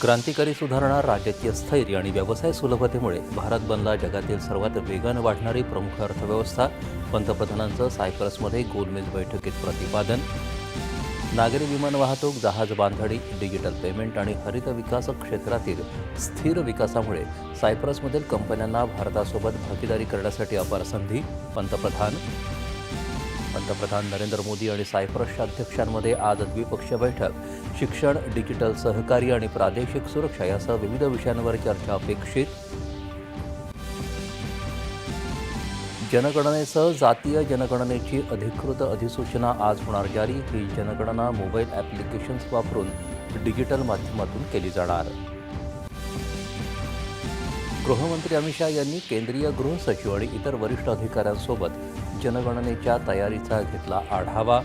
क्रांतिकारी सुधारणा, राजकीय स्थैर्य आणि व्यवसाय सुलभतेमुळे भारत बनला जगातील सर्वात वेगानं वाढणारी प्रमुख अर्थव्यवस्था. पंतप्रधानांचं सायप्रसमध्ये गोलमेज बैठकीत प्रतिपादन. नागरी विमान वाहतूक, जहाज बांधणी, डिजिटल पेमेंट आणि हरित विकास क्षेत्रातील स्थिर विकासामुळे सायप्रसमधील कंपन्यांना भारतासोबत भागीदारी करण्यासाठी अपार संधी. पंतप्रधान नरेंद्र मोदी आणि सायप्रसच्या अध्यक्षांमध्ये आज द्विपक्षीय बैठक. शिक्षण, डिजिटल सहकार्य आणि प्रादेशिक सुरक्षा यासह विविध विषयांवर चर्चा अपेक्षित. जनगणनेसह जातीय जनगणनेची अधिकृत अधिसूचना आज होणार जारी. ही जनगणना मोबाईल ॲप्लिकेशन्स वापरून डिजिटल माध्यमातून केली जाणार. गृहमंत्री अमित शाह यांनी केंद्रीय गृह सचिव आणि इतर वरिष्ठ अधिकाऱ्यांसोबत जनगणनेच्या तयारीचा घेतला आढावा.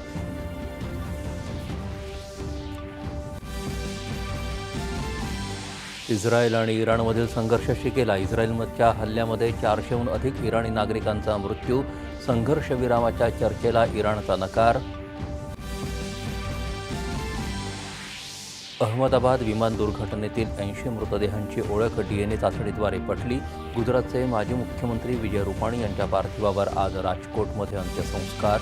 इस्रायल आणि इराणमधील संघर्ष शिकेला. इस्रायलच्या हल्ल्यामध्ये 400हून अधिक इराणी नागरिकांचा मृत्यू. संघर्षविरामाच्या चर्चेला इराणचा नकार. अहमदाबाद विमान दुर्घटनेतील 80 मृतदेहांची ओळख DNA चाचणीद्वारे पटली. गुजरातचे माजी मुख्यमंत्री विजय रुपाणी यांच्या पार्थिवावर आज राजकोटमध्ये अंत्यसंस्कार.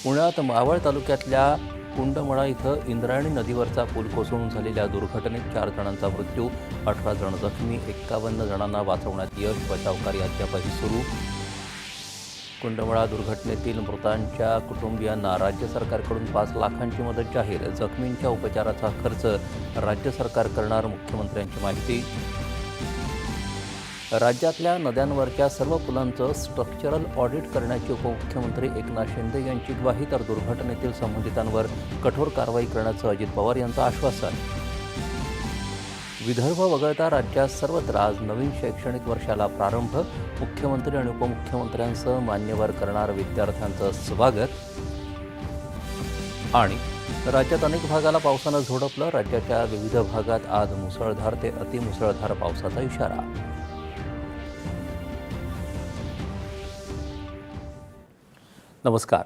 पुण्यात मावळ तालुक्यातल्या कुंडमळा इथं इंद्रायणी नदीवरचा पूल कोसळून झालेल्या दुर्घटनेत 4 जणांचा मृत्यू, 18 जण जखमी, 51 जणांना वाचवण्यात यश. बचावकार्य अद्यापही सुरू. कुंडमळा दुर्घटनेतील मृतांच्या कुटुंबियांना राज्य सरकारकडून 5 लाखांची मदत जाहीर. जखमींच्या उपचाराचा खर्च राज्य सरकार करणार, मुख्यमंत्र्यांची माहिती. राज्यातल्या नद्यांवरच्या सर्व पुलांचं स्ट्रक्चरल ऑडिट करण्याची उपमुख्यमंत्री एकनाथ शिंदे यांची ग्वाही. तर दुर्घटनेतील संबंधितांवर कठोर कारवाई करण्याचं अजित पवार यांचं आश्वासन. विदर्भ वगळता राज्यात सर्वत्र आज नवीन शैक्षणिक वर्षाला प्रारंभ. मुख्यमंत्री आणि उपमुख्यमंत्र्यांसह मान्यवर करणार विद्यार्थ्यांचं स्वागत. आणि राज्यात अनेक भागाला पावसानं झोडपलं. राज्याच्या विविध भागात आज मुसळधार ते अतिमुसळधार पावसाचा इशारा. नमस्कार.